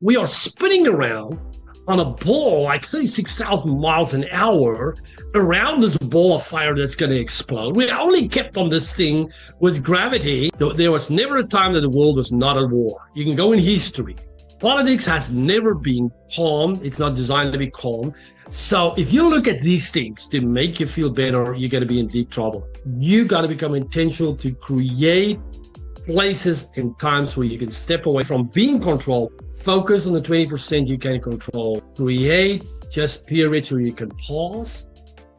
we are spinning around on a ball like 36,000 miles an hour around this ball of fire that's going to explode. We only kept on this thing with gravity. There was never a time that the world was not at war. You can go in history. Politics has never been calm. It's not designed to be calm. So if you look at these things to make you feel better, you're going to be in deep trouble. You got to become intentional to create places and times where you can step away from being controlled, focus on the 20% you can control, create just periods where you can pause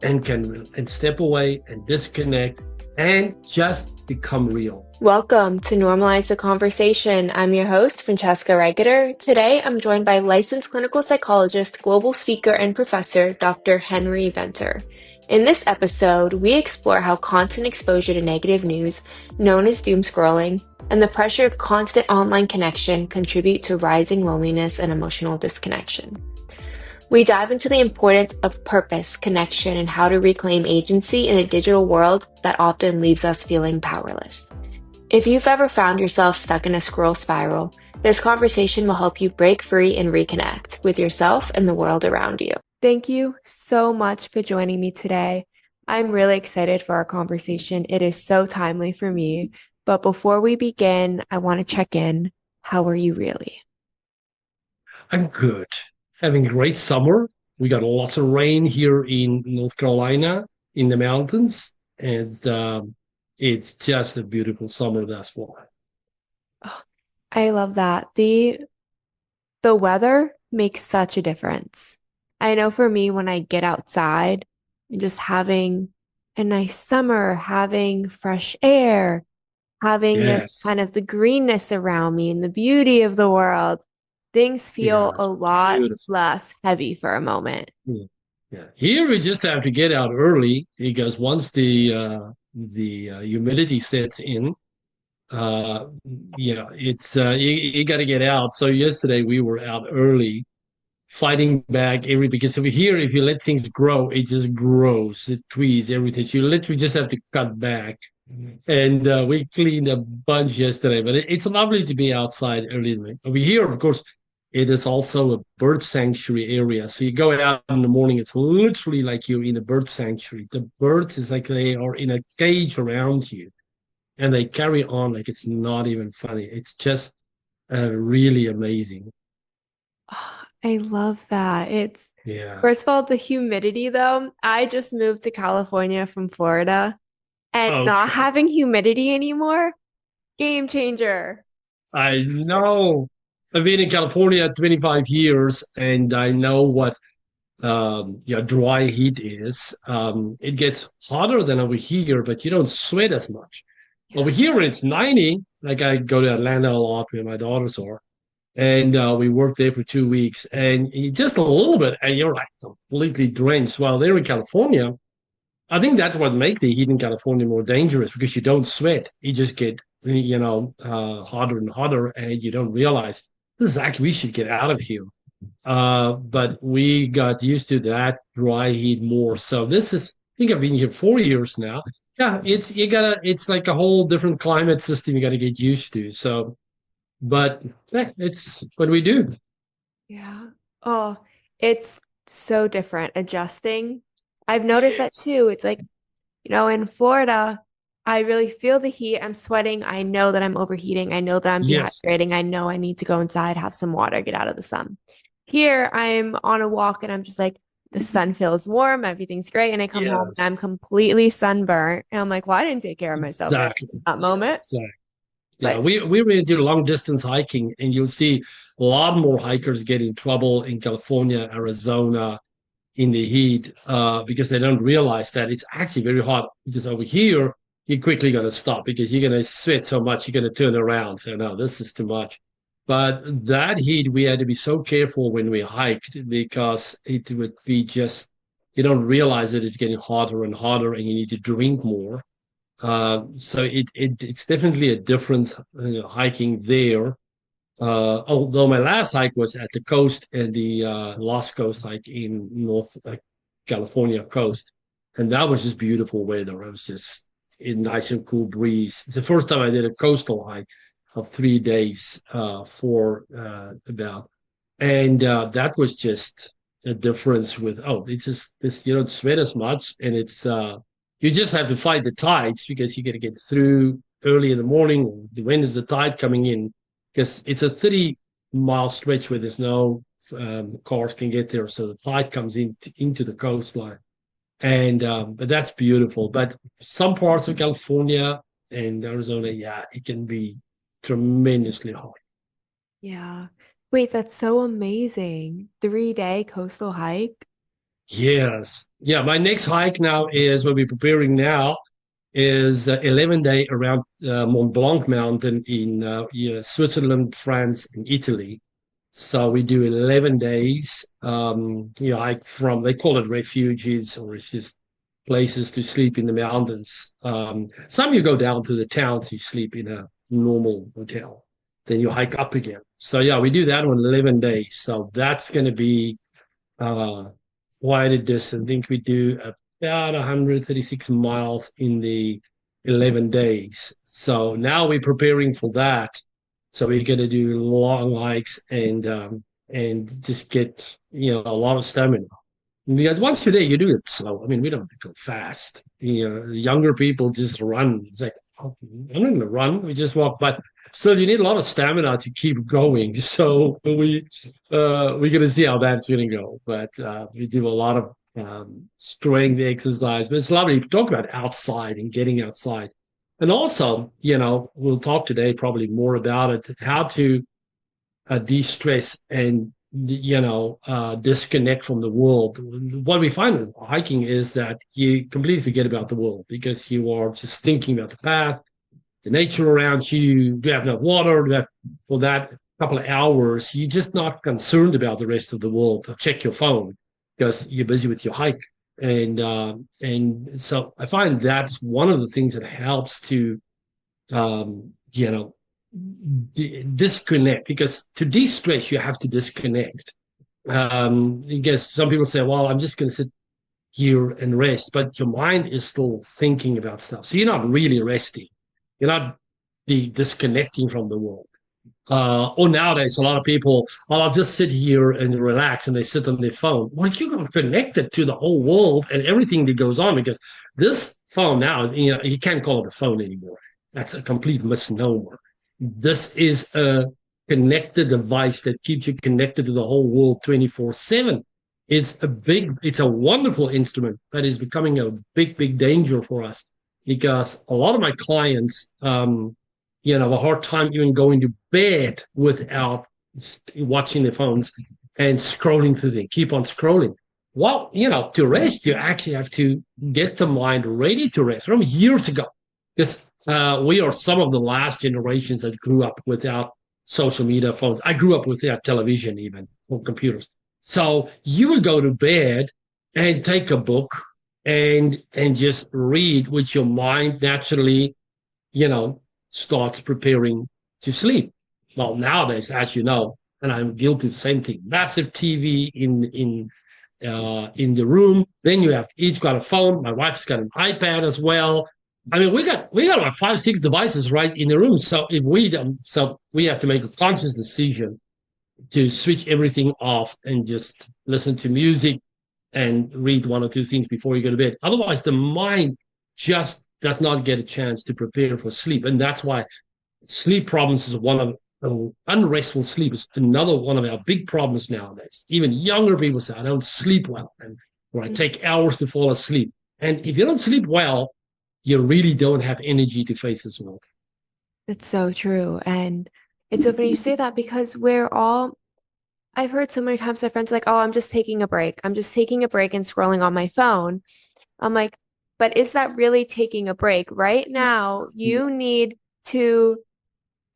and step away and disconnect and just become real. Welcome to Normalize the Conversation. I'm your host, Francesca Reicherter. Today, I'm joined by licensed clinical psychologist, global speaker, and professor, Dr. Henry Venter. In this episode, we explore how constant exposure to negative news, known as doomscrolling, and the pressure of constant online connection contribute to rising loneliness and emotional disconnection. We dive into the importance of purpose, connection, and how to reclaim agency in a digital world that often leaves us feeling powerless. If you've ever found yourself stuck in a scroll spiral, this conversation will help you break free and reconnect with yourself and the world around you. Thank you so much for joining me today. I'm really excited for our conversation. It is so timely for me. But before we begin, I want to check in. How are you really? I'm good. Having a great summer. We got lots of rain here in North Carolina in the mountains. And it's just a beautiful summer thus far. Oh, I love that. The weather makes such a difference. I know for me, when I get outside and just having a nice summer, having fresh air, having this kind of the greenness around me and the beauty of the world, things feel a lot less heavy for a moment. Yeah. Here we just have to get out early because once the humidity sets in, it's you got to get out. So yesterday we were out early, fighting back because over here, if you let things grow, it just grows. It tweezes everything. You literally just have to cut back. And we cleaned a bunch yesterday, but it's lovely to be outside early. Over here, of course, it is also a bird sanctuary area. So you go out in the morning, it's literally like you're in a bird sanctuary. The birds is like they are in a cage around you and they carry on like it's not even funny. It's just really amazing. Oh, I love that. First of all, the humidity though. I just moved to California from Florida and not having humidity anymore, game changer. I know. I've been in California 25 years and I know what dry heat is. It gets hotter than over here, but you don't sweat as much. Yeah. Over here, when it's 90, like I go to Atlanta a lot where my daughters are, and we worked there for 2 weeks, and just a little bit, and you're like completely drenched. While they're in California, I think that's what makes the heat in California more dangerous because you don't sweat. You just get, hotter and hotter, and you don't realize this is actually we should get out of here. But we got used to that dry heat more. So I think I've been here 4 years now. Yeah, it's like a whole different climate system you got to get used to. So, but it's what we do. Yeah. Oh, it's so different adjusting. I've noticed that too. It's like, in Florida, I really feel the heat. I'm sweating. I know that I'm overheating. I know that I'm dehydrating. I know I need to go inside, have some water, get out of the sun. Here, I'm on a walk and I'm just like, the sun feels warm. Everything's great. And I come home and I'm completely sunburnt. And I'm like, well, I didn't take care of myself at that moment. Exactly. Yeah, we really do long distance hiking, and you'll see a lot more hikers get in trouble in California, Arizona, in the heat because they don't realize that it's actually very hot. Because over here, you're quickly going to stop because you're going to sweat so much, you're going to turn around. So, no, this is too much. But that heat, we had to be so careful when we hiked because it would be just, you don't realize that it's getting hotter and hotter and you need to drink more. So it's definitely a difference hiking there. Although my last hike was at the coast and the Lost Coast hike in North California coast. And that was just beautiful weather. It was just a nice and cool breeze. It's the first time I did a coastal hike of 3 days for about And that was just a difference with, oh, it's just this, you don't sweat as much. And it's, you just have to fight the tides because you got to get through early in the morning. When is the tide coming in? Because it's a 30-mile stretch where there's no cars can get there. So the tide comes into the coastline. And, but that's beautiful. But some parts of California and Arizona, yeah, it can be tremendously hot. Yeah. Wait, that's so amazing. 3-day coastal hike. Yes. Yeah. My next hike now is what we're preparing now is 11-day around Mont Blanc mountain in yeah, Switzerland, France, and Italy. So we do 11 days. You hike from, they call it refuges, or it's just places to sleep in the mountains. Some you go down to the towns, you sleep in a normal hotel. Then you hike up again. So yeah, we do that on 11 days. So that's going to be uh, quite a distance. I think we do about 136 miles in the 11 days. So now we're preparing for that. So we're going to do long hikes and just get a lot of stamina. Because once you're there, you do it slow. I mean, we don't have to go fast. The younger people just run. It's like, oh, I'm not going to run. We just walk. But still, you need a lot of stamina to keep going. So we're going to see how that's going to go. But we do a lot of strength exercise. But it's lovely to talk about outside and getting outside. And also, we'll talk today probably more about it, how to de-stress and disconnect from the world. What we find with hiking is that you completely forget about the world because you are just thinking about the path, the nature around you. Do you have enough water? For that couple of hours, you're just not concerned about the rest of the world. Check your phone because you're busy with your hike. And so I find that's one of the things that helps to disconnect, because to de-stress you have to disconnect. I guess some people say, well, I'm just going to sit here and rest, but your mind is still thinking about stuff, so you're not really resting. You're not disconnecting from the world. Or nowadays a lot of people, well, I'll just sit here and relax, and they sit on their phone. Well, you're connected to the whole world and everything that goes on, because this phone now, you can't call it a phone anymore. That's a complete misnomer. This is a connected device that keeps you connected to the whole world 24/7. It's a wonderful instrument, but is becoming a big danger for us, because a lot of my clients, have a hard time even going to bed without watching their phones and scrolling through them, keep on scrolling. Well, to rest, you actually have to get the mind ready to rest from years ago, because we are some of the last generations that grew up without social media, phones. I grew up without television, even, or computers. So you would go to bed and take a book and just read, which your mind naturally, starts preparing to sleep. Well, nowadays, as you know, and I'm guilty of the same thing, massive TV in the room. Then you have each got a phone. My wife's got an iPad as well. I mean, we got like 5, 6 devices right in the room. So if we don't, so we have to make a conscious decision to switch everything off and just listen to music and read 1 or 2 things before you go to bed. Otherwise, the mind just does not get a chance to prepare for sleep. And that's why sleep problems is one of unrestful sleep is another one of our big problems nowadays. Even younger people say, I don't sleep well, or I take hours to fall asleep. And if you don't sleep well, you really don't have energy to face this world. That's so true. And it's so funny you say that, because I've heard so many times my friends are like, oh, I'm just taking a break. I'm just taking a break and scrolling on my phone. I'm like, but is that really taking a break? Right now, you need to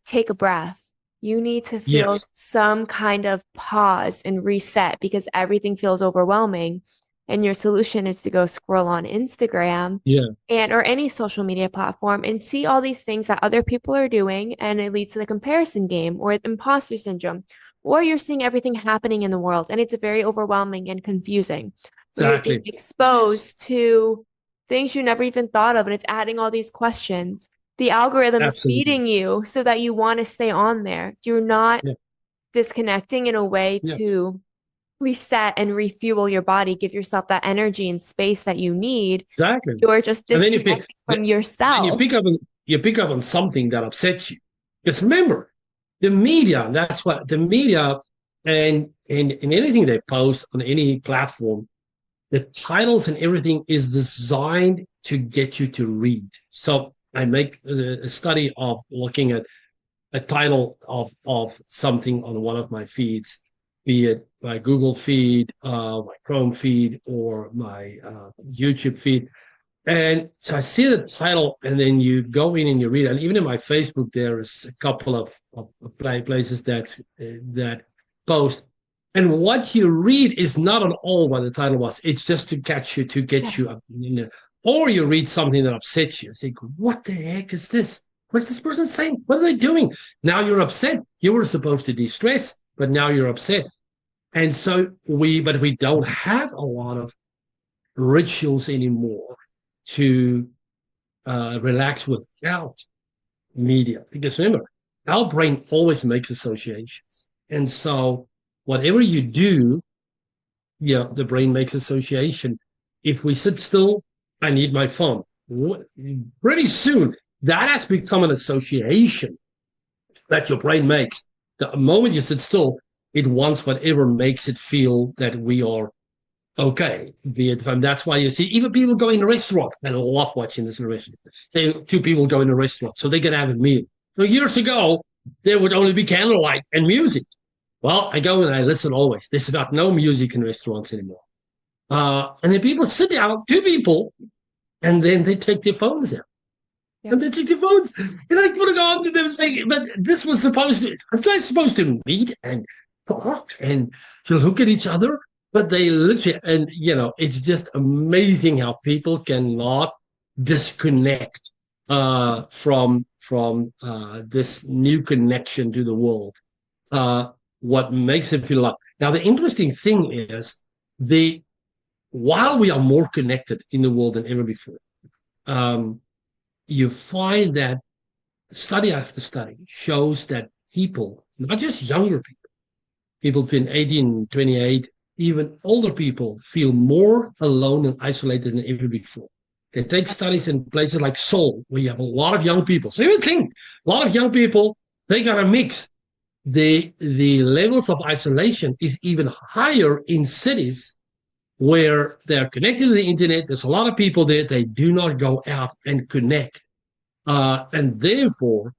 take a breath. You need to feel Yes. some kind of pause and reset, because everything feels overwhelming. And your solution is to go scroll on Instagram Yeah. or any social media platform and see all these things that other people are doing. And it leads to the comparison game or imposter syndrome, or you're seeing everything happening in the world and it's very overwhelming and confusing. So you're being Exactly. exposed to things you never even thought of, and it's adding all these questions. The algorithm is Absolutely. feeding you so that you want to stay on there. You're not Yeah. disconnecting in a way Yeah, to reset and refuel your body, give yourself that energy and space that you need. exactly. You're just And then you pick, disconnecting from then yourself. you pick up on something that upsets you. Because remember, the media, that's what the media and anything they post on any platform, the titles and everything is designed to get you to read. So I make a study of looking at a title of something on one of my feeds, be it my Google feed, my Chrome feed, or my YouTube feed. And so I see the title, and then you go in and you read it. And even in my Facebook, there is a couple of places that post. And what you read is not at all what the title was. It's just to catch you, to get you up. Or you read something that upsets you. Think, what the heck is this? What's this person saying? What are they doing? Now you're upset. You were supposed to de-stress, but now you're upset. And so but we don't have a lot of rituals anymore to relax without media. Because remember, our brain always makes associations. And so whatever you do, the brain makes association. If we sit still, I need my phone. Pretty soon, that has become an association that your brain makes. The moment you sit still, it wants whatever makes it feel that we are okay. Be it from that's why you see even people go in a restaurant. I love watching this in a restaurant. Two people go in a restaurant, so they can have a meal. So years ago, there would only be candlelight and music. Well, I go and I listen always. There's about no music in restaurants anymore. And then people sit down, two people, and then they take their phones out. Yeah. And they take their phones. And I want to go up to them and say, but this was supposed to, I'm guys supposed to meet and talk and to look at each other. But they literally, and it's just amazing how people cannot disconnect from this new connection to the world. What makes it feel like. Now, the interesting thing is while we are more connected in the world than ever before, you find that study after study shows that people, not just younger people between 18 and 28, even older people feel more alone and isolated than ever before. They take studies in places like Seoul, where you have a lot of young people. So you think a lot of young people, they got a mix. The levels of isolation is even higher in cities where they're connected to the internet. There's a lot of people there. They do not go out and connect. And therefore,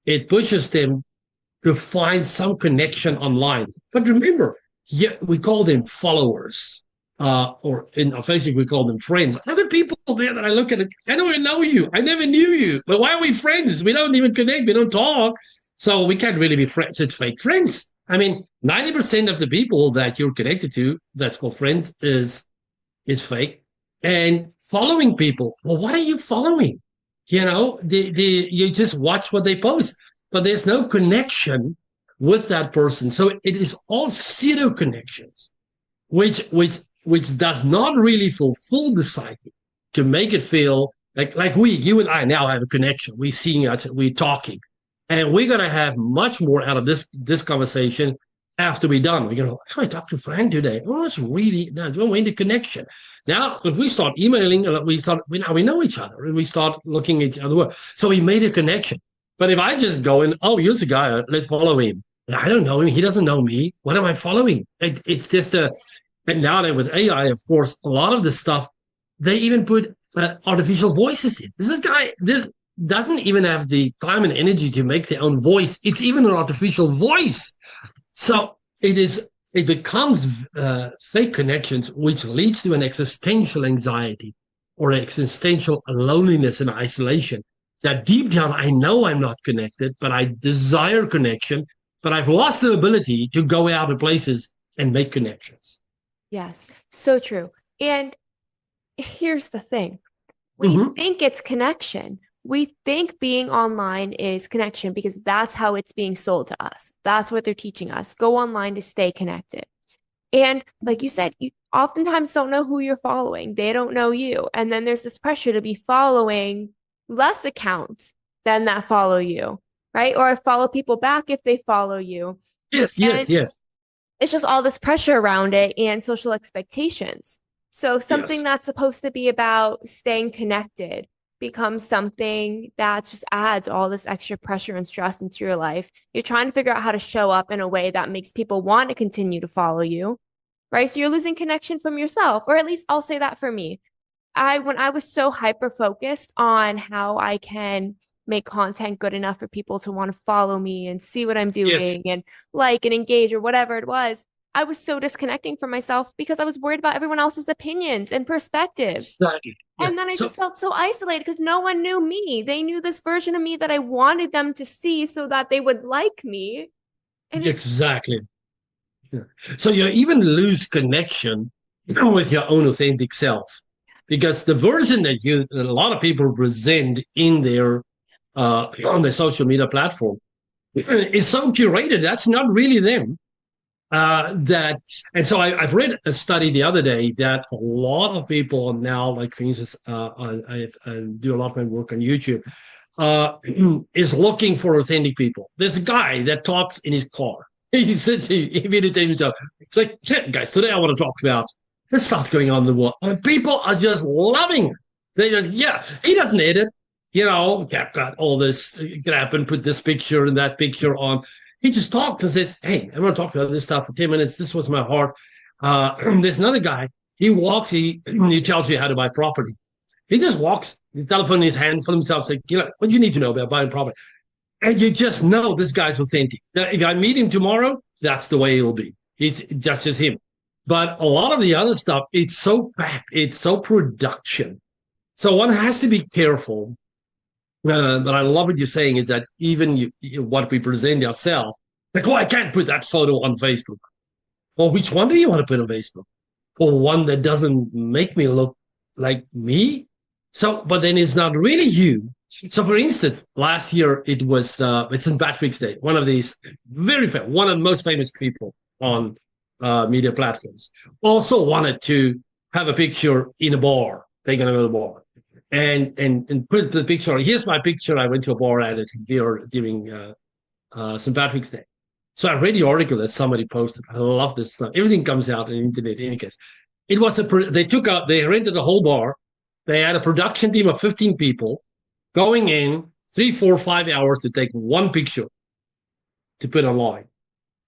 it pushes them to find some connection online. But remember, we call them followers. Or in Facebook, we call them friends. I've got people there that I look at it. I don't even know you. I never knew you. But why are we friends? We don't even connect. We don't talk. So we can't really be friends. It's fake friends. I mean, 90% of the people that you're connected to, that's called friends, is fake. And following people, well, what are you following? You just watch what they post, but there's no connection with that person. So it is all pseudo connections, which does not really fulfill the psyche to make it feel like you and I now have a connection. We're seeing us, we're talking. And we're going to have much more out of this conversation after we're done. We're going to, I talked to Frank today. Oh, it's really, we're in the connection. Now, if we start emailing, we know each other, and we start looking at each other. So we made a connection. But if I just go in, oh, here's a guy, let's follow him. I don't know him. He doesn't know me. What am I following? It's just and now with AI, of course, a lot of the stuff, they even put artificial voices in. This doesn't even have the time and energy to make their own voice. It's even an artificial voice. So it becomes fake connections, which leads to an existential anxiety or existential loneliness and isolation. That deep down, I know I'm not connected, but I desire connection, but I've lost the ability to go out to places and make connections. Yes, so true. And here's the thing. We think it's connection. We think being online is connection because that's how it's being sold to us. That's what they're teaching us. Go online to stay connected. And like you said, you oftentimes don't know who you're following. They don't know you. And then there's this pressure to be following less accounts than that follow you, right? Or follow people back if they follow you. Yes, And yes, yes, it's just all this pressure around it and social expectations. So something yes. that's supposed to be about staying connected becomes something that just adds all this extra pressure and stress into your life. You're trying to figure out how to show up in a way that makes people want to continue to follow you, right? So you're losing connection from yourself, or at least I'll say that for me. When I was so hyper focused on how I can make content good enough for people to want to follow me and see what I'm Yes, doing and like and engage or whatever it was, I was so disconnecting from myself because I was worried about everyone else's opinions and perspectives. exactly. Yeah. And then I So just felt so isolated because no one knew me. They knew this version of me that I wanted them to see so that they would like me. And it's exactly. Yeah. So you even lose connection with your own authentic self because the version that a lot of people present in their on their social media platform is so curated. That's not really them. That and so I've read a study the other day that a lot of people now, like for instance, I do a lot of my work on YouTube, uh, is looking for authentic people. There's a guy that talks in his car. He said he made it to himself. It's like, yeah, guys, today I want to talk about this stuff's going on in the world. And people are just loving it. They just, yeah, he doesn't edit. Yeah, got all this crap and put this picture and that picture on. He just talks and says, hey, I want to talk about this stuff for 10 minutes. This was my heart. There's another guy. He walks, he tells you how to buy property. He just walks, his telephone in his hand for himself, like, what do you need to know about buying property? And you just know this guy's authentic. Now, if I meet him tomorrow, that's the way it'll be. That's just him. But a lot of the other stuff, it's so packed, it's so production. So one has to be careful. But I love what you're saying is that even what we present ourselves, like, oh, I can't put that photo on Facebook. Well, which one do you want to put on Facebook? Or one that doesn't make me look like me? So, but then it's not really you. So, for instance, last year it's St. Patrick's Day. One of these one of the most famous people on media platforms also wanted to have a picture in a bar, taken over the bar, and put the picture. Here's my picture. I went to a bar at it here during St. Patrick's Day. So I read the article that somebody posted. I love this stuff. Everything comes out on the internet in any case. It was they rented a whole bar. They had a production team of 15 people going in 3, 4, 5 hours to take one picture to put online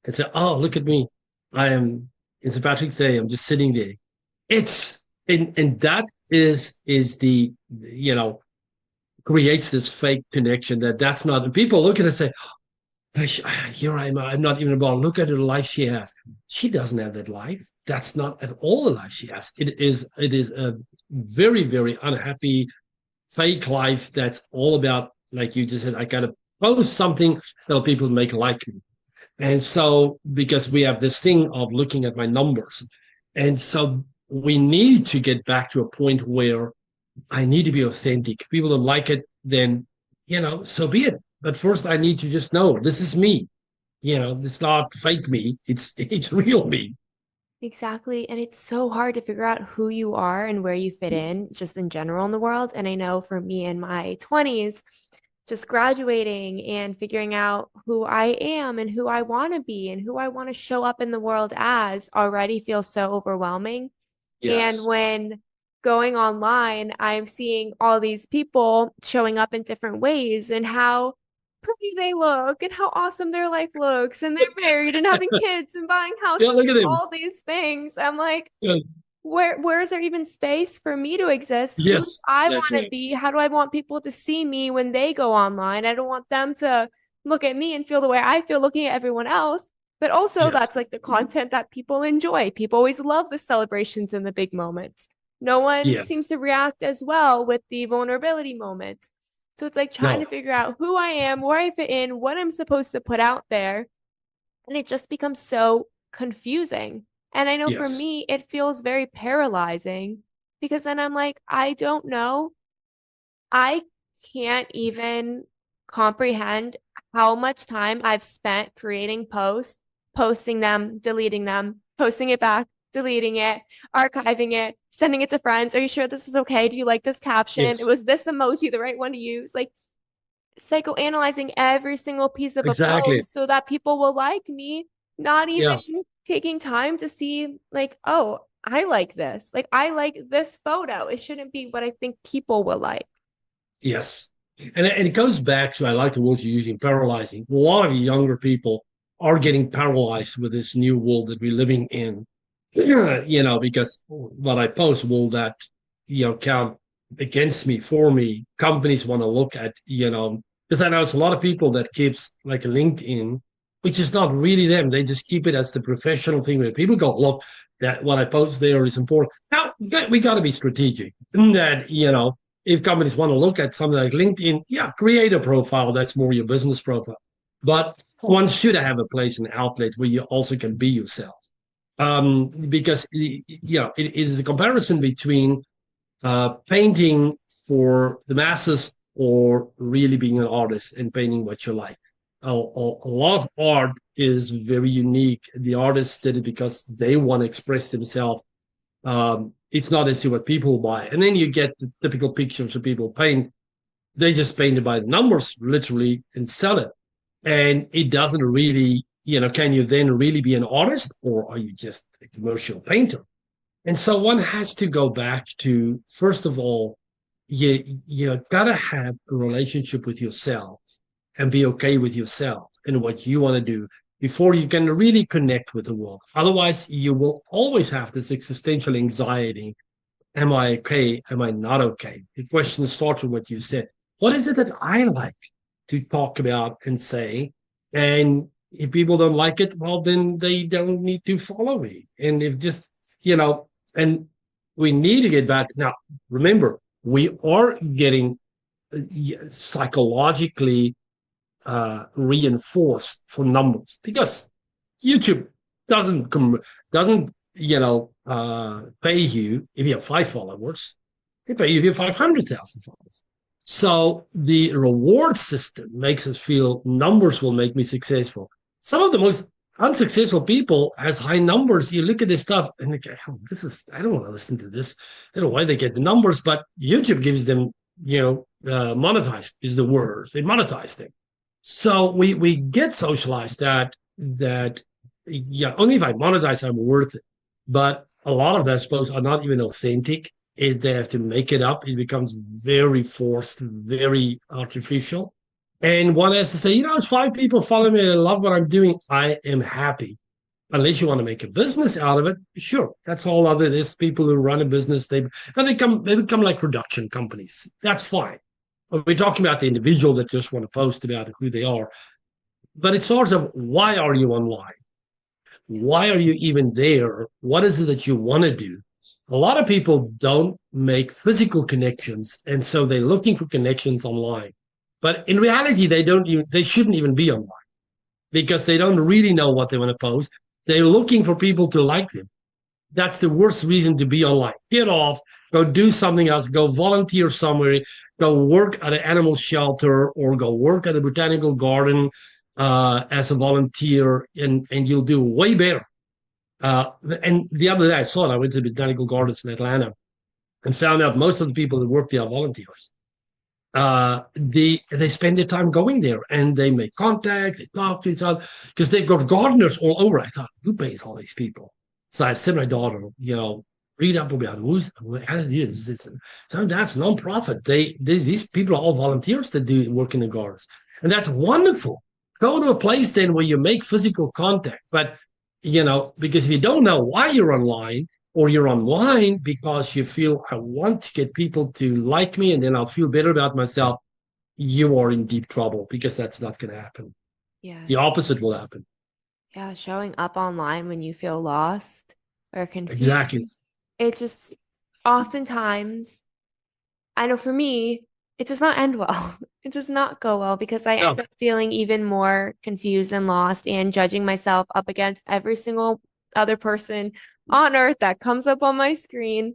and say, oh, look at me. I am in St. Patrick's Day. I'm just sitting there. It's and that is the creates this fake connection that's not. And people look at it and say, here I am. I'm not even about. Look at the life she has. She doesn't have that life. That's not at all the life she has. It is a very, very unhappy fake life that's all about, like you just said, I gotta post something that people make like me. And so because we have this thing of looking at my numbers. And so we need to get back to a point where I need to be authentic. People don't like it, then so be it. But first, I need to just know this is me. It's not fake me. It's real me. exactly. And it's so hard to figure out who you are and where you fit in, just in general in the world. And I know for me in my 20s, just graduating and figuring out who I am and who I want to be and who I want to show up in the world as already feels so overwhelming. And Yes. when going online, I'm seeing all these people showing up in different ways and how pretty they look and how awesome their life looks. And they're married and having kids and buying Yeah, houses look at and him. all these things. I'm like, Yeah. where is there even space for me to exist? Who do Yes, I that's want to right. be? How do I want people to see me when they go online? I don't want them to look at me and feel the way I feel looking at everyone else. But also, Yes. that's like the content that people enjoy. People always love the celebrations and the big moments. No one Yes. seems to react as well with the vulnerability moments. So it's like trying to No. figure out who I am, where I fit in, what I'm supposed to put out there. And it just becomes so confusing. And I know for Yes. me, it feels very paralyzing because then I'm like, I don't know. I can't even comprehend how much time I've spent creating posts, posting them, deleting them, posting it back, deleting it, archiving it, sending it to friends. Are you sure this is okay? Do you like this caption? Yes. Was this emoji the right one to use? Like psychoanalyzing every single piece of a Exactly. post so that people will like me not even Yeah. taking time to see like, oh, I like this. Like I like this photo. It shouldn't be what I think people will like. Yes. And it goes back to, I like the word you're using, paralyzing. A lot of younger people are getting paralyzed with this new world that we're living in. Because what I post will that, count against me, for me. Companies want to look at, because I know it's a lot of people that keeps like LinkedIn, which is not really them. They just keep it as the professional thing where people go, look, that what I post there is important. Now, we got to be strategic in that, if companies want to look at something like LinkedIn, yeah, create a profile that's more your business profile. But one should have a place, an outlet where you also can be yourself. Because it is a comparison between painting for the masses or really being an artist and painting what you like. A lot of art is very unique. The artists did it because they want to express themselves. It's not as to what people buy. And then you get the typical pictures of people paint. They just paint it by the numbers, literally, and sell it. And it doesn't really, can you then really be an artist, or are you just a commercial painter? And so one has to go back to, first of all, you gotta have a relationship with yourself and be okay with yourself and what you want to do before you can really connect with the world. Otherwise, you will always have this existential anxiety. Am I okay? Am I not okay? The question starts with what you said. What is it that I like to talk about and say? And if people don't like it, well, then they don't need to follow me. And if just, and we need to get back. Now, remember, we are getting psychologically reinforced for numbers because YouTube doesn't pay you if you have 5 followers. They pay you if you have 500,000 followers. So the reward system makes us feel numbers will make me successful. Some of the most unsuccessful people has high numbers. You look at this stuff and you go, oh, I don't want to listen to this. I don't know why they get the numbers, but YouTube gives them, monetize is the word. They monetize them. So we get socialized that yeah, only if I monetize, I'm worth it. But a lot of those posts are not even authentic. They have to make it up. It becomes very forced, very artificial. And one has to say, it's 5 people following me. I love what I'm doing. I am happy. Unless you want to make a business out of it, sure. That's all other. There's people who run a business. They become like production companies. That's fine. But we're talking about the individual that just want to post about who they are. But it's sort of, why are you online? Why are you even there? What is it that you want to do? A lot of people don't make physical connections, and so they're looking for connections online. But in reality, they shouldn't even be online because they don't really know what they want to post. They're looking for people to like them. That's the worst reason to be online. Get off, go do something else, go volunteer somewhere, go work at an animal shelter, or go work at a botanical garden as a volunteer, and you'll do way better. And the other day I saw it. I went to the botanical gardens in Atlanta and found out most of the people that work there are volunteers. They spend their time going there and they make contact, they talk to each other because they've got gardeners all over. I thought, who pays all these people? So I said to my daughter, read up about how it is. So that's nonprofit. These people are all volunteers that do work in the gardens, and that's wonderful. Go to a place then where you make physical contact, but because if you don't know why you're online, or you're online because you feel I want to get people to like me and then I'll feel better about myself, you are in deep trouble because that's not going to happen. Yes. The opposite will happen. Yeah, showing up online when you feel lost or confused. Exactly. It just oftentimes, I know for me, it does not end well. It does not go well because I end up feeling even more confused and lost and judging myself up against every single other person on earth that comes up on my screen.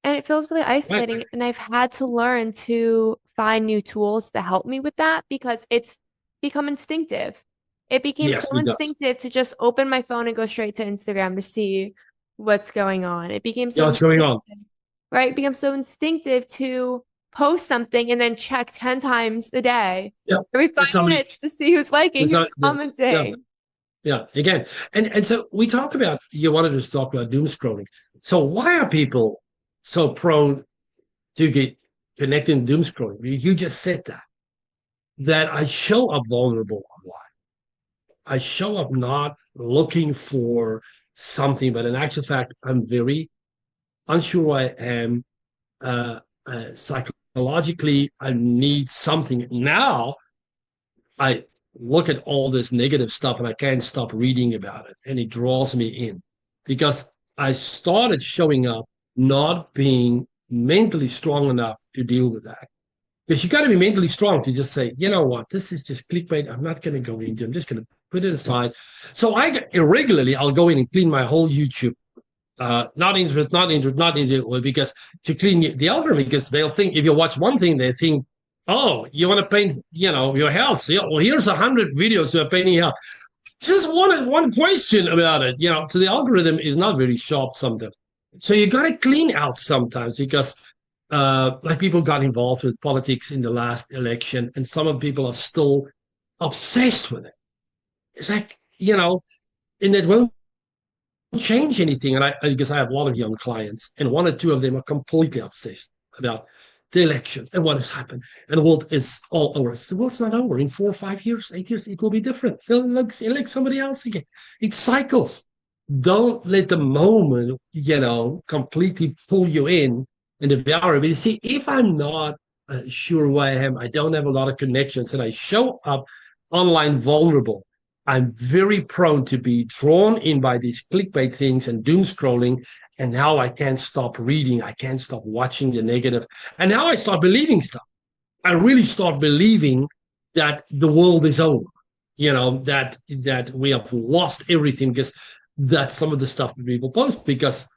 And it feels really isolating. Right. And I've had to learn to find new tools to help me with that because it's become instinctive. It became so instinctive to just open my phone and go straight to Instagram to see what's going on. It became so what's going on. Right? It became so instinctive to post something and then check 10 times a day, every 5 minutes to see who's liking, who's commenting. Yeah, again, and so we talk about you wanted us to talk about doom scrolling. So why are people so prone to get connected to doom scrolling? You just said that I show up vulnerable online. I show up not looking for something, but in actual fact, I'm very unsure who I am. Psychologically, I need something. Now I look at all this negative stuff and I can't stop reading about it. And it draws me in because I started showing up not being mentally strong enough to deal with that. Because you got to be mentally strong to just say, you know what, this is just clickbait. I'm not going to go into. I'm just going to put it aside. So I irregularly I'll go in and clean my whole YouTube. Not interested, not interested, not interested, because to clean the algorithm, because they'll think if you watch one thing, they think, oh, you want to paint, your house. Yeah, well, here's 100 videos of painting your house. Just one question about it. So the algorithm is not very sharp sometimes. So you got to clean out sometimes because like people got involved with politics in the last election, and some of the people are still obsessed with it. It's like, and it won't change anything. And because I have a lot of young clients, and one or two of them are completely obsessed about the election and what has happened. And the world is all over. The world's not over. In 4 or 5 years, 8 years, it will be different. They'll elect somebody else again. It cycles. Don't let the moment, completely pull you in and devour it. But you see, if I'm not sure who I am, I don't have a lot of connections, and I show up online vulnerable, I'm very prone to be drawn in by these clickbait things and doom scrolling. And now I can't stop reading. I can't stop watching the negative. And now I start believing stuff. I really start believing that the world is over, that we have lost everything, because that's some of the stuff that people post. Because,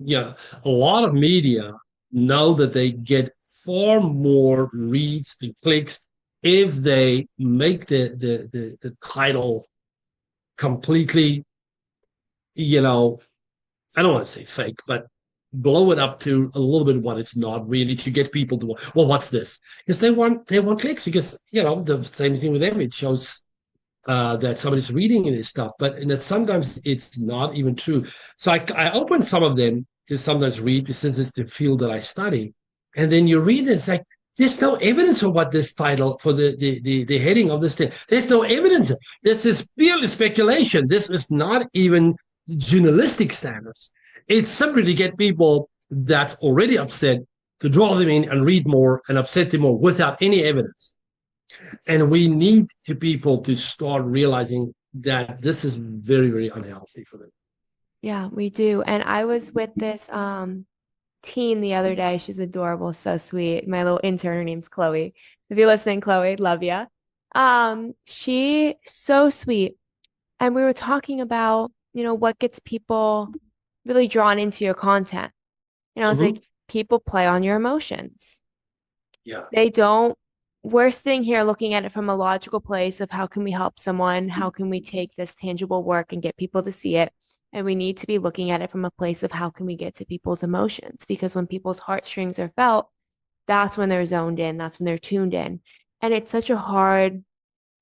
a lot of media know that they get far more reads and clicks if they make the title completely, I don't want to say fake, but blow it up to a little bit of what it's not really, to get people to, well, what's this? Because they want clicks, because the same thing with them. It shows that somebody's reading this stuff, but and that sometimes it's not even true. So I open some of them to sometimes read, since it's the field that I study, and then you read it, it's like, there's no evidence for what this title, for the heading of this thing. There's no evidence. This is purely speculation. This is not even journalistic standards. It's simply to get people that's already upset to draw them in and read more and upset them more without any evidence. And we need people to start realizing that this is very, very unhealthy for them. Yeah, we do. And I was with this teen the other day. She's adorable, so sweet. My little intern, her name's Chloe. If you're listening, Chloe, love ya. She so sweet. And we were talking about, what gets people really drawn into your content. I was like, people play on your emotions. Yeah. We're sitting here looking at it from a logical place of how can we help someone? How can we take this tangible work and get people to see it? And we need to be looking at it from a place of how can we get to people's emotions? Because when people's heartstrings are felt, that's when they're zoned in, that's when they're tuned in. And it's such a hard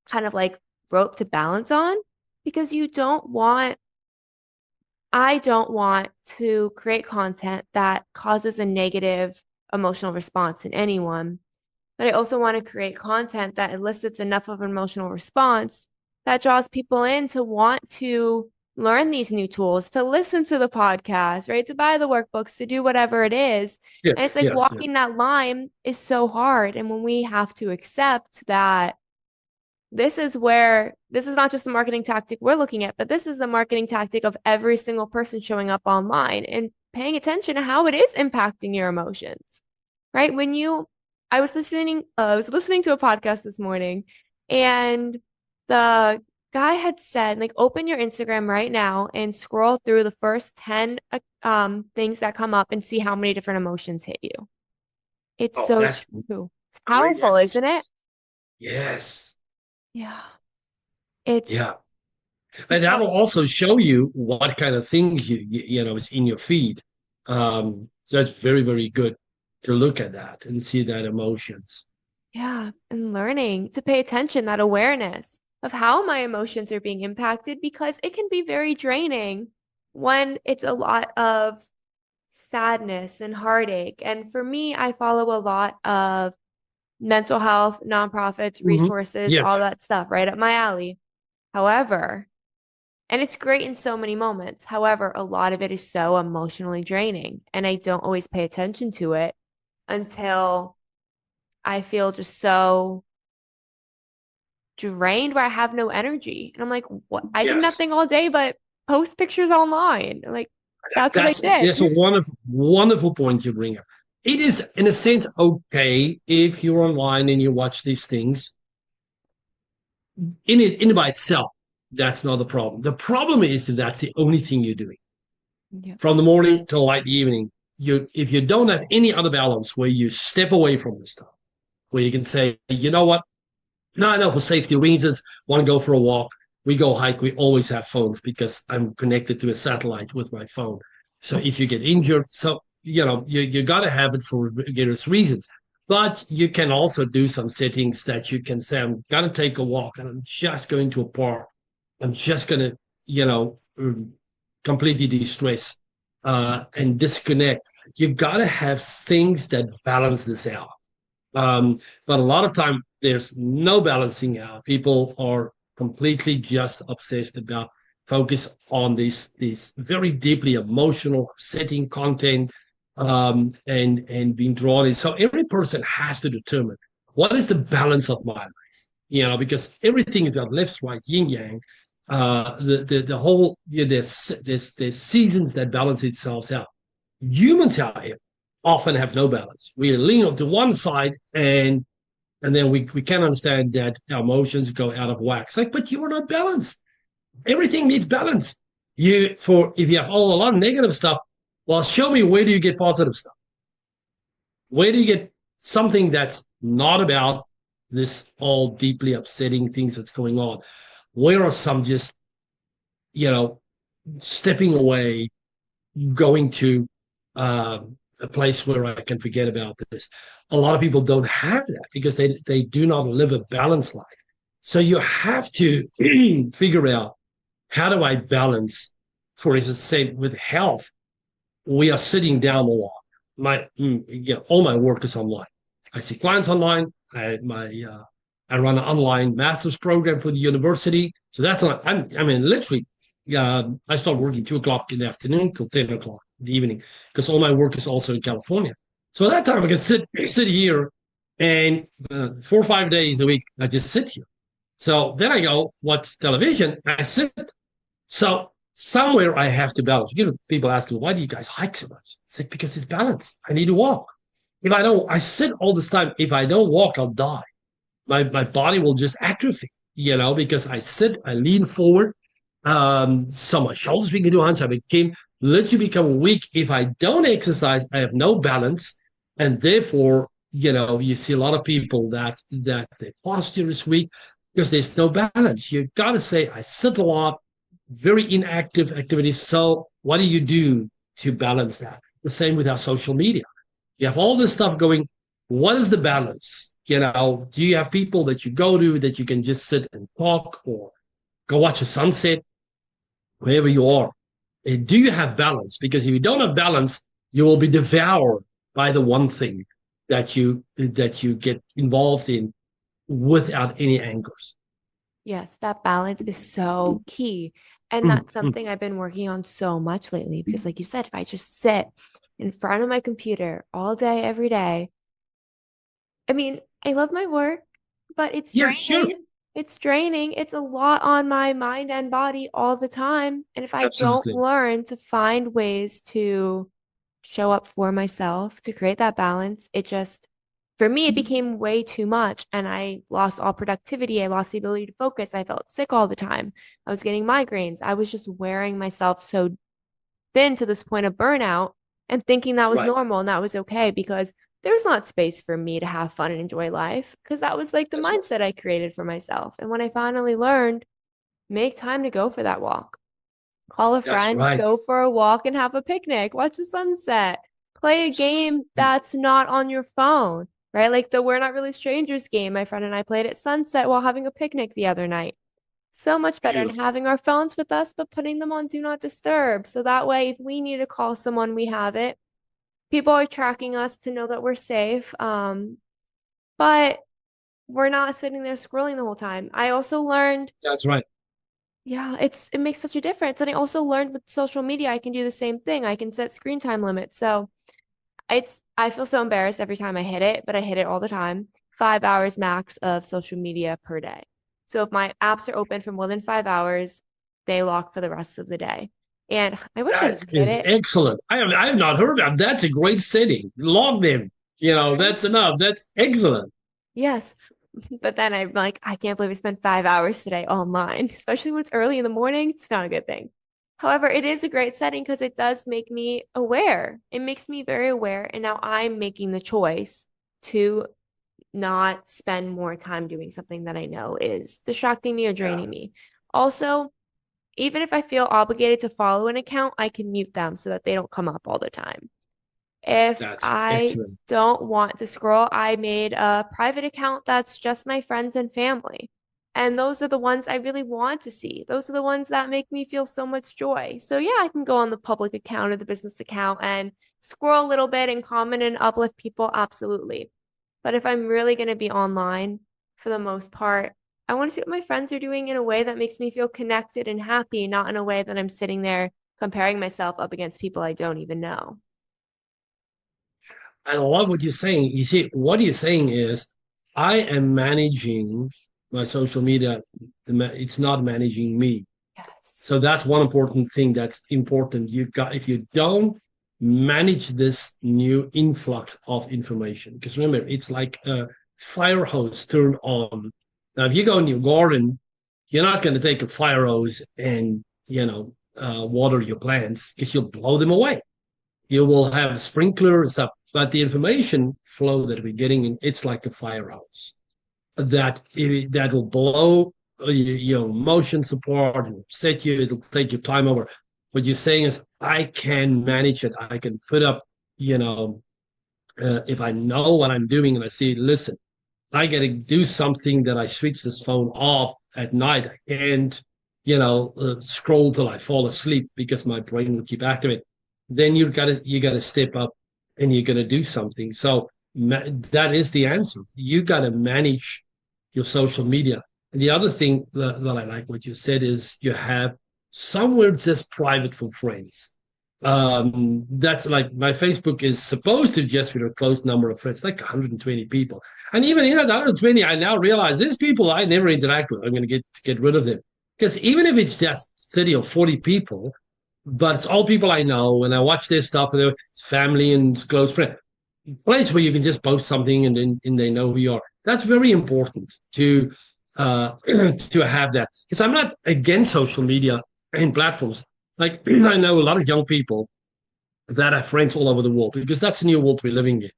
kind of like rope to balance on, because I don't want to create content that causes a negative emotional response in anyone. But I also want to create content that elicits enough of an emotional response that draws people in to want to learn these new tools, to listen to the podcast, right? To buy the workbooks, to do whatever it is. Yes, and it's like walking that line is so hard. And when we have to accept that this is not just the marketing tactic we're looking at, but this is the marketing tactic of every single person showing up online and paying attention to how it is impacting your emotions, right? I was listening to a podcast this morning, and the guy had said, like, open your Instagram right now and scroll through the first 10 things that come up and see how many different emotions hit you. It's so true. It's powerful, isn't it? Yes. Yeah. And that will also show you what kind of things is in your feed. So it's very, very good to look at that and see that emotions. Yeah. And learning to pay attention, that awareness. of how my emotions are being impacted, because it can be very draining when it's a lot of sadness and heartache. And for me, I follow a lot of mental health, nonprofits, Mhm. resources, Yes. all that stuff right up my alley. However, and it's great in so many moments. However, a lot of it is so emotionally draining, and I don't always pay attention to it until I feel just so drained where I have no energy. And I'm like, what? I did Yes. nothing all day but post pictures online. Like, that's what I did. That's a wonderful point you bring up. It is, in a sense, okay if you're online and you watch these things in by itself. That's not the problem. The problem is if that's the only thing you're doing Yeah. from the morning till late evening. If you don't have any other balance where you step away from this stuff, where you can say, you know what, no, I know for safety reasons, want to go for a walk. We go hike. We always have phones because I'm connected to a satellite with my phone. So if you get injured, so you got to have it for various reasons. But you can also do some settings that you can say, I'm gonna take a walk and I'm just going to a park. I'm just gonna, you know, completely de-stress and disconnect. You got to have things that balance this out. But a lot of time there's no balancing out. People are completely just obsessed about focus on these very deeply emotional setting content and being drawn in. So every person has to determine what is the balance of my life, because everything is about left, right, yin yang. The whole there's seasons that balance itself out. Humans, however, often have no balance. We lean on to one side and then we can understand that our emotions go out of whack. It's like, but you are not balanced. Everything needs balance. If you have a lot of negative stuff, well, show me where do you get positive stuff? Where do you get something that's not about this all deeply upsetting things that's going on? Where are some just, you know, stepping away, going to a place where I can forget about this. A lot of people don't have that because they do not live a balanced life. So you have to figure out how do I balance, for instance, say with health, we are sitting down a lot. All my work is online. I see clients online. I run an online master's program for the university. So that's not, literally, I start working 2 o'clock in the afternoon till 10 o'clock in the evening because all my work is also in California. So at that time, I can sit here and 4 or 5 days a week, I just sit here. So then I go watch television. I sit. So somewhere I have to balance. People ask me, why do you guys hike so much? It's like, because it's balanced. I need to walk. If I don't, I sit all this time. If I don't walk, I'll die. My body will just atrophy, because I sit, I lean forward. So my shoulders begin to hunch. I literally become weak. If I don't exercise, I have no balance. And therefore, you see a lot of people that their posture is weak because there's no balance. You got to say, I sit a lot, very inactive activities. So what do you do to balance that? The same with our social media. You have all this stuff going. What is the balance? Do you have people that you go to that you can just sit and talk or go watch a sunset, wherever you are? Do you have balance? Because if you don't have balance, you will be devoured by the one thing that you get involved in without any anchors. Yes, that balance is so key. And Mm, that's mm. something I've been working on so much lately because, like you said, if I just sit in front of my computer all day, every day, I mean, I love my work, but it's Yeah, sure. draining. It's draining. It's a lot on my mind and body all the time. And if I don't Absolutely. learn to find ways to show up for myself, to create that balance, for me, it became way too much. And I lost all productivity. I lost the ability to focus. I felt sick all the time. I was getting migraines. I was just wearing myself so thin to this point of burnout and thinking that was Right. normal and that was okay because there's not space for me to have fun and enjoy life because that was like the That's right. mindset I created for myself. And when I finally learned, make time to go for that walk, call a That's friend, right. go for a walk and have a picnic, watch the sunset, play a game that's not on your phone, right? Like the We're Not Really Strangers game my friend and I played at sunset while having a picnic the other night. so much better than Beautiful. having our phones with us, but putting them on do not disturb. So that way, if we need to call someone, we have it. People are tracking us to know that we're safe. But we're not sitting there scrolling the whole time. I also learned, That's right. yeah, it makes such a difference. And I also learned with social media, I can do the same thing. I can set screen time limits. So I feel so embarrassed every time I hit it, but I hit it all the time. 5 hours max of social media per day. So if my apps are open for more than 5 hours, they lock for the rest of the day. And I wish I That didn't hit is it. excellent. I have not heard of that. That's a great setting. Log them. Right? That's enough. That's excellent. Yes. But then I'm like, I can't believe I spent 5 hours today online, especially when it's early in the morning. It's not a good thing. However, it is a great setting because it does make me aware. It makes me very aware. And now I'm making the choice to not spend more time doing something that I know is distracting me or Yeah, draining me. Also, even if I feel obligated to follow an account, I can mute them so that they don't come up all the time. If that's I excellent. don't want to scroll, I made a private account that's just my friends and family. And those are the ones I really want to see. Those are the ones that make me feel so much joy. So, yeah, I can go on the public account or the business account and scroll a little bit and comment and uplift people. Absolutely. But if I'm really going to be online for the most part, I want to see what my friends are doing in a way that makes me feel connected and happy, not in a way that I'm sitting there comparing myself up against people I don't even know. I love what you're saying. You see, what you're saying is, I am managing my social media. It's not managing me. Yes. So that's one important thing that's important. If you don't manage this new influx of information, because remember, it's like a fire hose turned on. Now, if you go in your garden, you're not going to take a fire hose and, water your plants because you'll blow them away. You will have sprinklers up, but the information flow that we're getting in, it's like a fire hose that will blow your emotions apart and upset you. It'll take your time over. What you're saying is, I can manage it. I can put up, if I know what I'm doing and I see, listen, I got to do something that I switch this phone off at night. I can't, scroll till I fall asleep because my brain will keep activating. Then you gotta step up and you're gonna do something. So that is the answer. You gotta manage your social media. And the other thing that I like what you said is you have somewhere just private for friends. That's like my Facebook is supposed to just be a close number of friends, like 120 people. And even in that 120, I now realize these people I never interact with. I'm going to get rid of them because even if it's just 30 or 40 people, but it's all people I know, and I watch their stuff, and it's family and close friends. Place where you can just post something and they know who you are. That's very important to to have that because I'm not against social media and platforms. Like I know a lot of young people that have friends all over the world because that's the new world we're living in.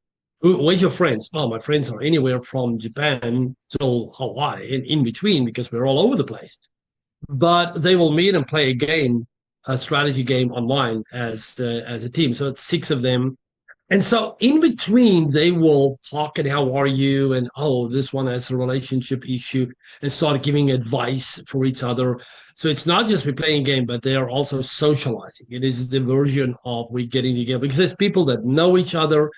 Where's your friends? Oh, my friends are anywhere from Japan to Hawaii and in between because we're all over the place. But they will meet and play a game, a strategy game online as a team. So it's six of them, and so in between, they will talk and how are you? And oh, this one has a relationship issue and start giving advice for each other. So it's not just we playing a game, but they are also socializing. It is the version of we getting together because there's people that know each other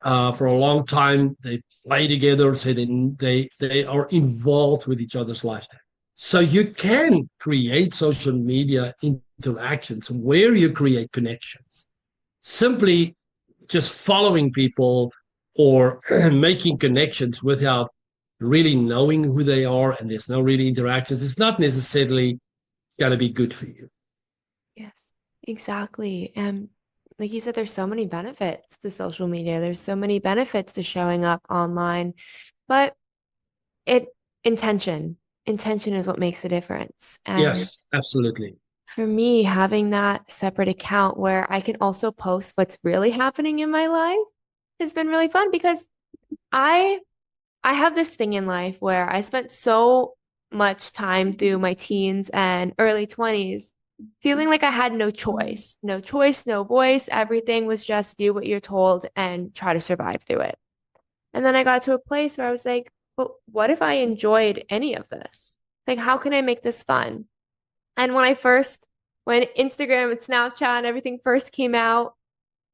for a long time. They play together, so they are involved with each other's lives. So you can create social media interactions where you create connections simply just following people or making connections without really knowing who they are and there's no really interactions, it's not necessarily going to be good for you. Yes, exactly. And like you said, there's so many benefits to social media. There's so many benefits to showing up online, but it intention, intention is what makes a difference. And Yes, absolutely. for me, having that separate account where I can also post what's really happening in my life has been really fun because I I have this thing in life where I spent so much time through my teens and early 20s feeling like I had no choice, no voice. Everything was just do what you're told and try to survive through it. And then I got to a place where I was like, but what if I enjoyed any of this? Like, how can I make this fun? And when Instagram and Snapchat and everything first came out,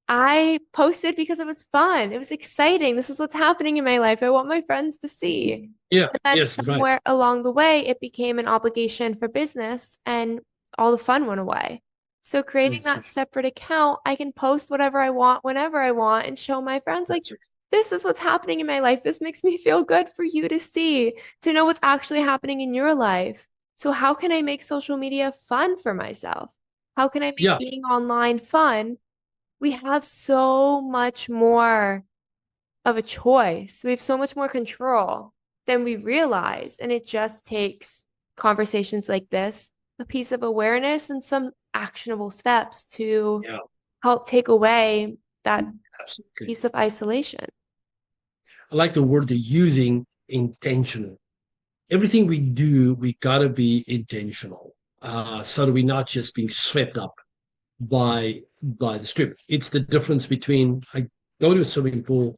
I posted because it was fun. It was exciting. This is what's happening in my life. I want my friends to see. Yeah. And then Yes. Right. somewhere along the way, it became an obligation for business and all the fun went away. So creating That's that right. separate account, I can post whatever I want, whenever I want, and show my friends, like, That's right. this is what's happening in my life. This makes me feel good for you to see, to know what's actually happening in your life. So how can I make social media fun for myself? How can I make Yeah. being online fun? We have so much more of a choice. We have so much more control than we realize. And it just takes conversations like this, a piece of awareness, and some actionable steps to Yeah. help take away that Absolutely. piece of isolation. I like the word they're using, intentional. Everything we do, we got to be intentional, so that we're not just being swept up by the strip. It's the difference between I go to a swimming pool,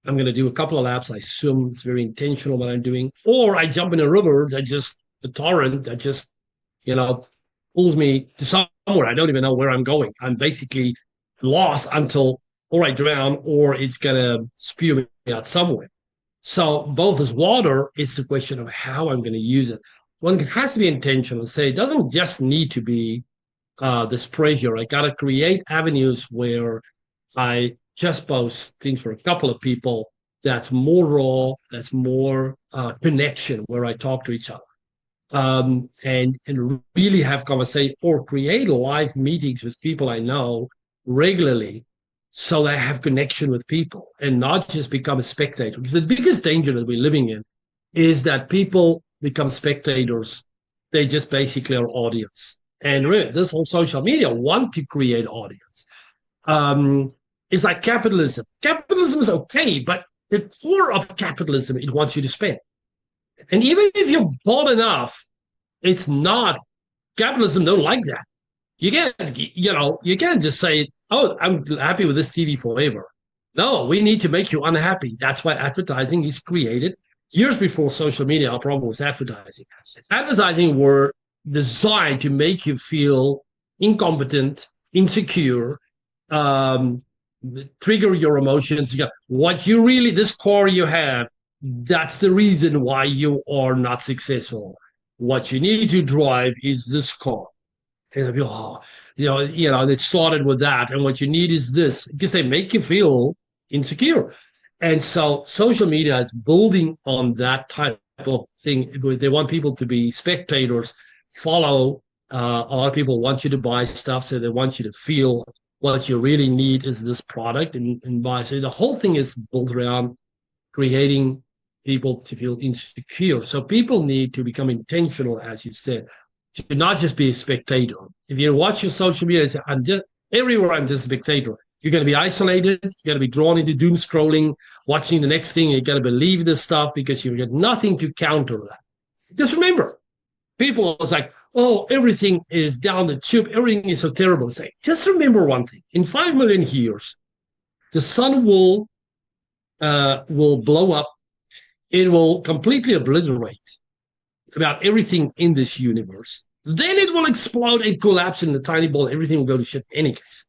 I'm going to do a couple of laps, I swim, it's very intentional what I'm doing, or I jump in a river that just the torrent that just you know pulls me to somewhere. I don't even know where I'm going. I'm basically lost until or I drown or it's going to spew me out somewhere. So both as water, it's the question of how I'm going to use it. One has to be intentional. Say it doesn't just need to be this pressure. I got to create avenues where I just post things for a couple of people that's more raw, that's more connection, where I talk to each other. And really have conversation or create live meetings with people I know regularly so that I have connection with people and not just become a spectator. Because the biggest danger that we're living in is that people become spectators. They just basically are audience. And really, this whole social media want to create audience. Um, it's like capitalism. Capitalism is okay, but the core of capitalism, it wants you to spend. And even if you're bought enough, it's not capitalism. Don't like that. You can't just say, "Oh, I'm happy with this TV forever." No, we need to make you unhappy. That's why advertising is created years before social media. Our problem was advertising. Advertising were designed to make you feel incompetent, insecure, um, trigger your emotions. What you really, this core you have, that's the reason why you are not successful. What you need to drive is this core. And be, oh, it started with that. And what you need is this, because they make you feel insecure. And so social media is building on that type of thing. They want people to be spectators, follow. A lot of people want you to buy stuff, so they want you to feel what you really need is this product and buy. So the whole thing is built around creating people to feel insecure. So people need to become intentional, as you said, to not just be a spectator. If you watch your social media, say, I'm just everywhere, I'm just a spectator. You're going to be isolated. You're going to be drawn into doom scrolling, watching the next thing. You're going to believe this stuff because you get nothing to counter that. Just remember, people was like, oh, everything is down the tube. Everything is so terrible. Say, just remember one thing. In 5 million years, the sun will blow up. It will completely obliterate about everything in this universe. Then it will explode and collapse in a tiny ball. Everything will go to shit in any case.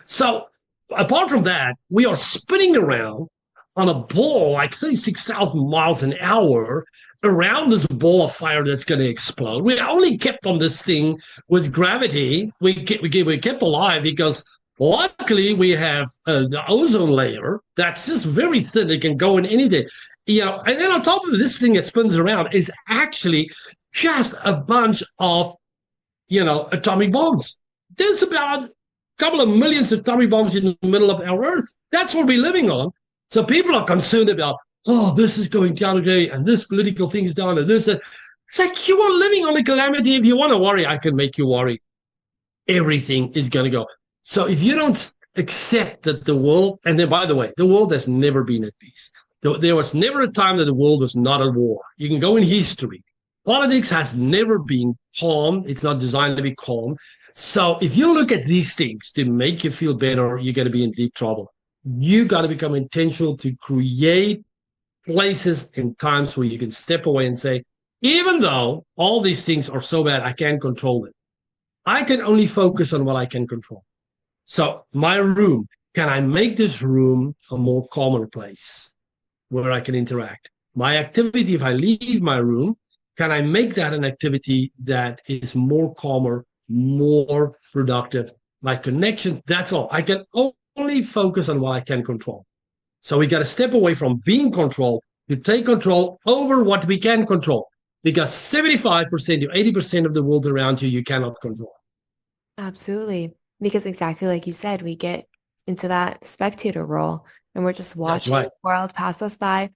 So apart from that, we are spinning around on a ball like 36,000 miles an hour around this ball of fire that's going to explode. We only kept on this thing with gravity. We kept alive because luckily we have the ozone layer that's just very thin. It can go in any day. And then on top of this thing that spins around is actually just a bunch of, atomic bombs. There's about a couple of millions of atomic bombs in the middle of our Earth. That's what we're living on. So people are concerned about, oh, this is going down today, and this political thing is down, and this. It's like you are living on a calamity. If you want to worry, I can make you worry. Everything is going to go. So if you don't accept that the world, and then by the way, the world has never been at peace. There was never a time that the world was not at war. You can go in history. Politics has never been calm. It's not designed to be calm. So if you look at these things to make you feel better, you're going to be in deep trouble. You got to become intentional to create places and times where you can step away and say, Even though all these things are so bad, I can't control it. I can only focus on what I can control. So my room, can I make this room a more calmer place where I can interact? My activity, if I leave my room, can I make that an activity that is more calmer, more productive? My connection, that's all. I can only focus on what I can control. So we got to step away from being controlled to take control over what we can control, because 75% to 80% of the world around you, you cannot control. Absolutely. Because exactly like you said, we get into that spectator role and we're just That's watching right. the world pass us by.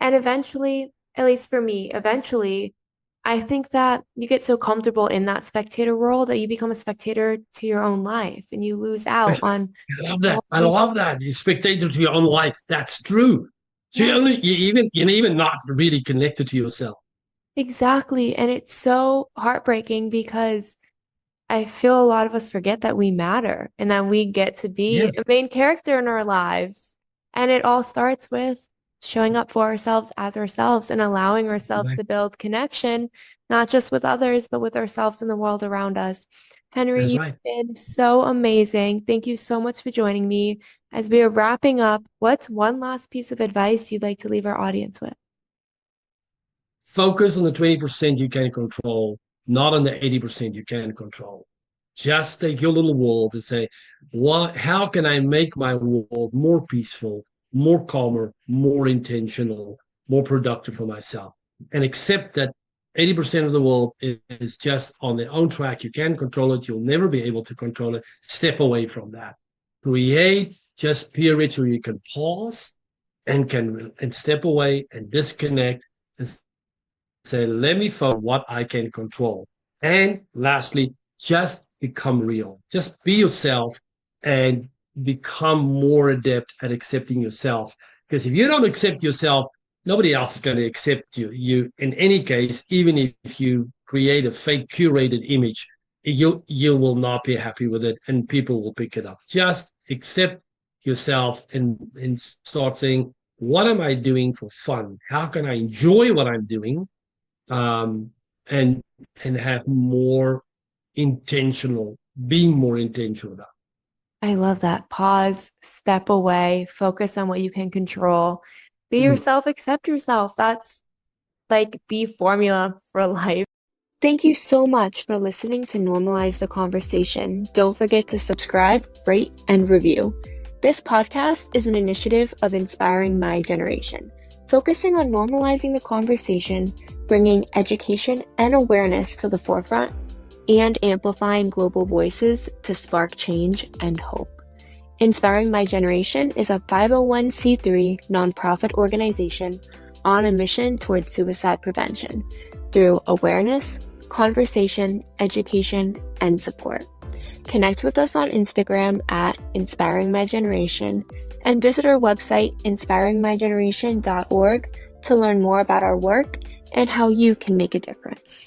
And eventually, at least for me, eventually, I think that you get so comfortable in that spectator role that you become a spectator to your own life and you lose out on I love that. all I the, love that. You're spectator to your own life. That's true. So yeah, you're even not really connected to yourself. exactly. And it's so heartbreaking because I feel a lot of us forget that we matter and that we get to Yeah, be a main character in our lives. And it all starts with showing up for ourselves as ourselves and allowing ourselves right. to build connection, not just with others, but with ourselves and the world around us. Henry, That's you've right. been so amazing. Thank you so much for joining me. As we are wrapping up, what's one last piece of advice you'd like to leave our audience with? Focus on the 20% you can control, not on the 80% you can control. Just take your little world and say, how can I make my world more peaceful, more calmer, more intentional, more productive for myself? And accept that 80% of the world is just on their own track. You can't control it. You'll never be able to control it. Step away from that. Create just periods where you can pause and step away and disconnect and say, let me focus on what I can control. And lastly, just become real. Just be yourself and become more adept at accepting yourself. Because if you don't accept yourself, nobody else is going to accept you. You, in any case, even if you create a fake curated image, you will not be happy with it, and people will pick it up. Just accept yourself and start saying, what am I doing for fun? How can I enjoy what I'm doing? um, and and have more intentional, being more intentional about. I love that. Pause, step away, focus on what you can control. Be Mm. yourself, accept yourself. That's like the formula for life. Thank you so much for listening to Normalize the Conversation. Don't forget to subscribe, rate, and review. This podcast is an initiative of Inspiring My Generation, focusing on normalizing the conversation, bringing education and awareness to the forefront, and amplifying global voices to spark change and hope. Inspiring My Generation is a 501c3 nonprofit organization on a mission towards suicide prevention through awareness, conversation, education, and support. Connect with us on Instagram at Inspiring My Generation and visit our website inspiringmygeneration.org to learn more about our work and how you can make a difference.